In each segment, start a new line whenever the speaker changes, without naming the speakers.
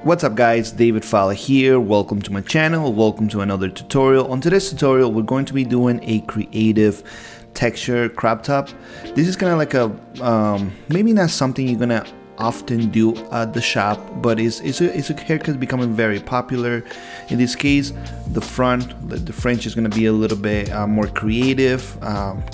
What's up guys, David Falla here. Welcome to my channel, welcome to another tutorial. On today's tutorial, we're going to be doing a creative texture crop top. This is kind of like a, maybe not something you're gonna often do at the shop, but it's a haircut becoming very popular. In this case, the fringe is going to be a little bit more creative.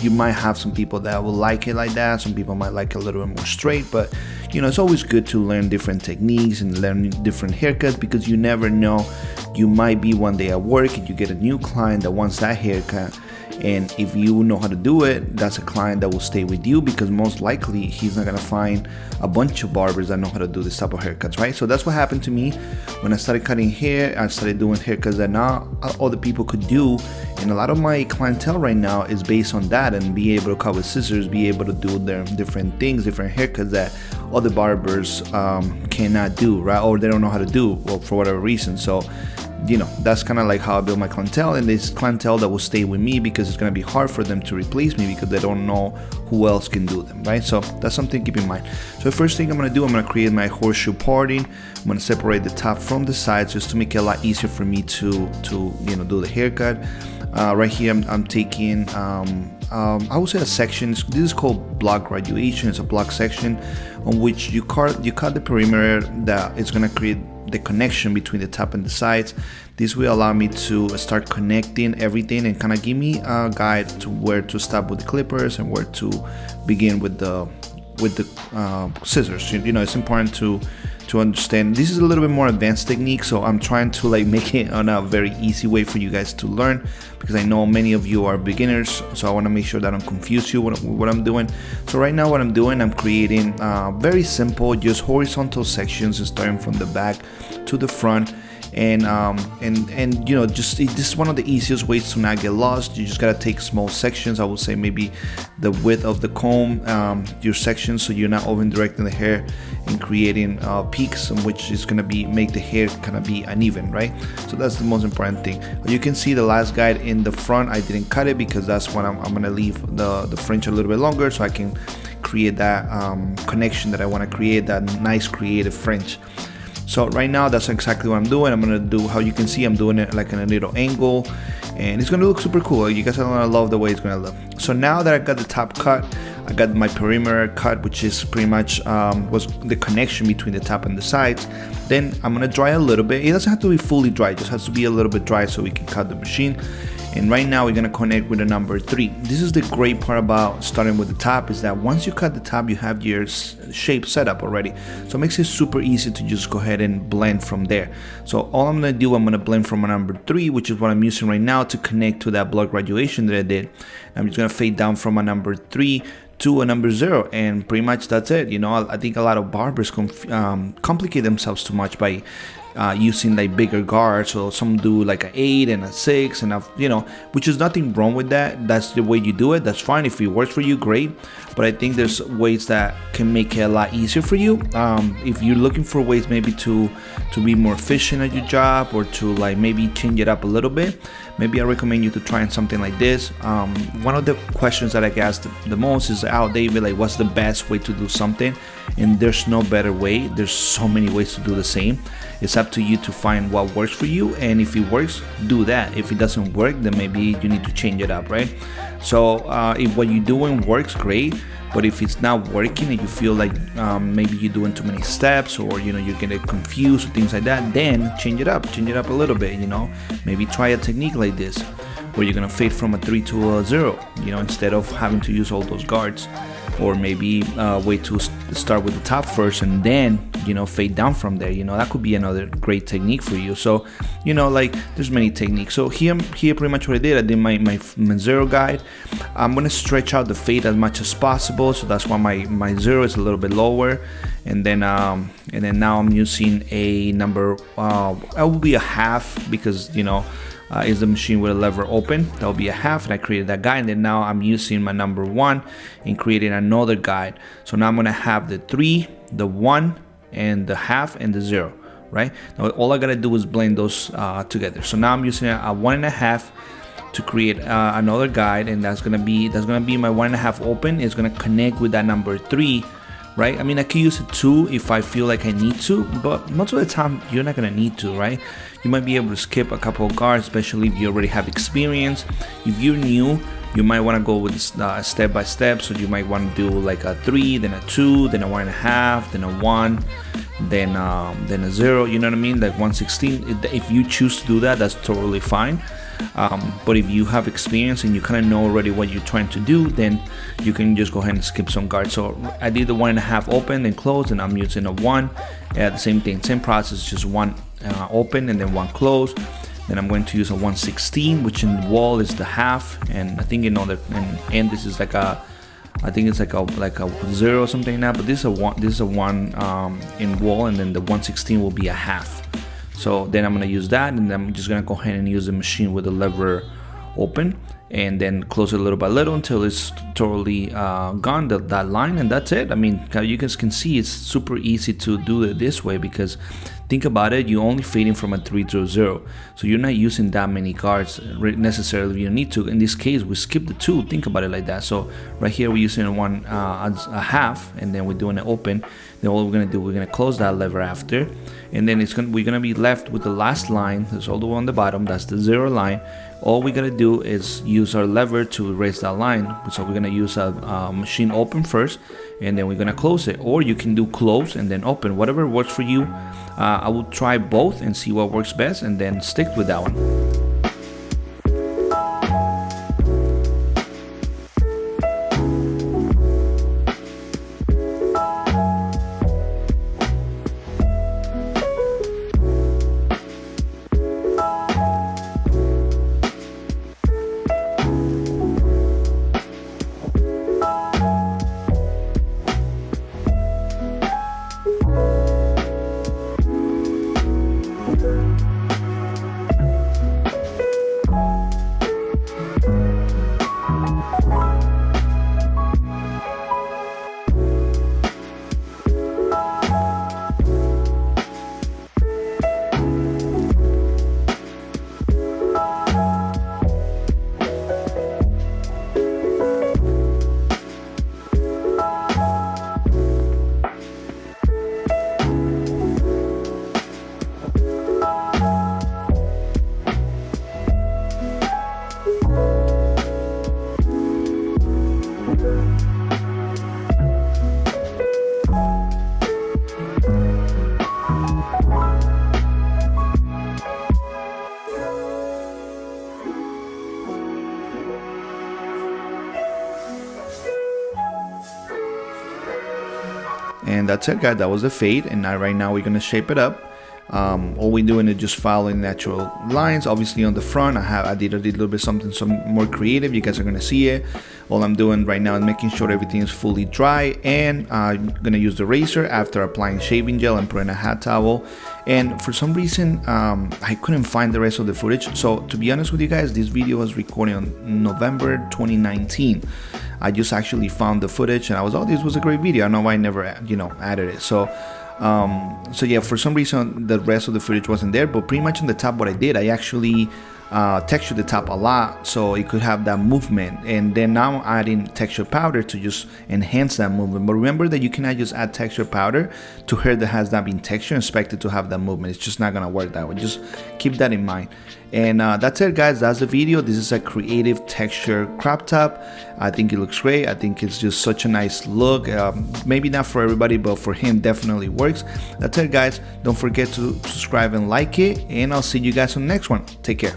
You might have some people that will like it like that, some people might like it a little bit more straight, but you know, it's always good to learn different techniques and learn different haircuts, because you never know, you might be one day at work and you get a new client that wants that haircut, and if you know how to do it, that's a client that will stay with you, because most likely he's not gonna find a bunch of barbers that know how to do this type of haircuts, right? So that's what happened to me when I started cutting hair. I started doing haircuts that not other people could do, and a lot of my clientele right now is based on that, and be able to cut with scissors, be able to do their different things, different haircuts that other barbers cannot do, right? Or they don't know how to do, well, for whatever reason. So you know, that's kind of like how I build my clientele, and this clientele that will stay with me, because it's going to be hard for them to replace me because they don't know who else can do them, right? So that's something to keep in mind. So the first thing I'm going to do, I'm going to create my horseshoe parting. I'm going to separate the top from the sides just to make it a lot easier for me to you know, do the haircut. Right here I'm taking I would say a section. This is called block graduation. It's a block section on which you cut the perimeter that is going to create the connection between the top and the sides. This will allow me to start connecting everything and kind of give me a guide to where to stop with the clippers and where to begin with the scissors. You know, it's important to understand. This is a little bit more advanced technique, so I'm trying to like make it on a very easy way for you guys to learn, because I know many of you are beginners, so I want to make sure that I don't confuse you with what I'm doing. So right now what I'm doing, I'm creating very simple, just horizontal sections, starting from the back to the front. And you know, just this is one of the easiest ways to not get lost. You just gotta take small sections. I would say maybe the width of the comb, your section, so you're not over directing the hair and creating peaks, which is gonna make the hair kind of be uneven, right? So that's the most important thing. You can see the last guide in the front, I didn't cut it because that's when I'm gonna leave the fringe a little bit longer, so I can create that connection that I want to create, that nice creative fringe. So right now that's exactly what I'm doing. I'm gonna do, how you can see, I'm doing it like in a little angle, and it's gonna look super cool. You guys are gonna love the way it's gonna look. So now that I got the top cut, I got my perimeter cut, which is pretty much was the connection between the top and the sides. Then I'm gonna dry a little bit. It doesn't have to be fully dry, it just has to be a little bit dry so we can cut the machine. And right now we're gonna connect with the number 3. This is the great part about starting with the top, is that once you cut the top, you have your shape set up already. So it makes it super easy to just go ahead and blend from there. So all I'm gonna do, I'm gonna blend from a number 3, which is what I'm using right now to connect to that block graduation that I did. I'm just gonna fade down from a number 3 to a number 0, and pretty much that's it. You know, I think a lot of barbers complicate themselves too much by using like bigger guards. So some do like an 8 and a 6, and you know, which is nothing wrong with that. That's the way you do it. That's fine. If it works for you, great. But I think there's ways that can make it a lot easier for you. If you're looking for ways maybe to be more efficient at your job, or to like maybe change it up a little bit, maybe I recommend you to try something like this. One of the questions that I get asked the most is, "Oh, David, like, what's the best way to do something?" And there's no better way. There's so many ways to do the same. It's up to you to find what works for you, and if it works, do that. If it doesn't work, then maybe you need to change it up, right? So if what you're doing works, great. But if it's not working and you feel like maybe you're doing too many steps, or you know, you're getting confused or things like that, then change it up a little bit. You know, maybe try a technique like this, where you're gonna fade from a 3 to a 0, you know, instead of having to use all those guards. Or maybe wait to start with the top first and then, you know, fade down from there. You know, that could be another great technique for you. So, you know, like, there's many techniques. So here pretty much what I did my 0 guide. I'm gonna stretch out the fade as much as possible, so that's why my 0 is a little bit lower. And then now I'm using a number, it will be a half, because you know, is the machine with a lever open. That will be a half, and I created that guide. And then now I'm using my number 1 and creating another guide. So now I'm gonna have the 3, the 1, and the half, and the 0, right? Now all I gotta do is blend those together. So now I'm using a 1.5 to create another guide, and that's gonna be my 1.5 open. It's gonna connect with that number 3 right? I mean, I could use it too if I feel like I need to, but most of the time you're not gonna need to, right? You might be able to skip a couple of guards, especially if you already have experience. If you're new, you might want to go with step by step. So you might want to do like a 3, then a 2, then a 1.5, then a 1, then a 0. You know what I mean? Like 1/16. If you choose to do that, that's totally fine. But if you have experience and you kind of know already what you're trying to do, then you can just go ahead and skip some guards. So I did the 1.5 open, then close, and I'm using a 1. The same thing, same process, just 1 open and then 1 close. Then I'm going to use a 1/16, which in the wall is the half, and I think in other and this is like a, I think it's like a 0 or something like that. But this is a 1. This is a 1 in wall, and then the 1/16 will be a half. So then I'm gonna use that, and then I'm just gonna go ahead and use the machine with the lever open, and then close it little by little until it's totally gone, that line, and that's it. I mean, you guys can see it's super easy to do it this way, because think about it, you're only fading from a 3 to a 0, so you're not using that many guards necessarily. You need to. In this case, we skip the 2. Think about it like that. So right here we're using a half, and then we're doing it open. Then what we're gonna do, we're gonna close that lever after, and then we're gonna be left with the last line. That's all the way on the bottom. That's the 0 line. All we gotta do is use our lever to erase that line. So we're gonna use a machine open first, and then we're gonna close it. Or you can do close and then open, whatever works for you. I will try both and see what works best, and then stick with that one. And that's it, guys. That was the fade, and now right now we're gonna shape it up. All we're doing is just following natural lines. Obviously on the front I did a little bit something more creative. You guys are gonna see it. All I'm doing right now is making sure everything is fully dry, and I'm gonna use the razor after applying shaving gel and putting a hot towel. And for some reason I couldn't find the rest of the footage, so to be honest with you guys, this video was recorded on November 2019. I just actually found the footage and I was, oh, this was a great video. I know I never added it. So yeah, for some reason the rest of the footage wasn't there, but pretty much on the top what I did, I actually textured the top a lot so it could have that movement, and then now I'm adding texture powder to just enhance that movement. But remember that you cannot just add texture powder to hair that has not been textured and expect it to have that movement. It's just not gonna work that way. Just keep that in mind. And that's it, guys. That's the video. This is a creative texture crop top. I think it looks great. I think it's just such a nice look. Maybe not for everybody, but for him definitely works. That's it, guys. Don't forget to subscribe and like it, and I'll see you guys on the next one. Take care.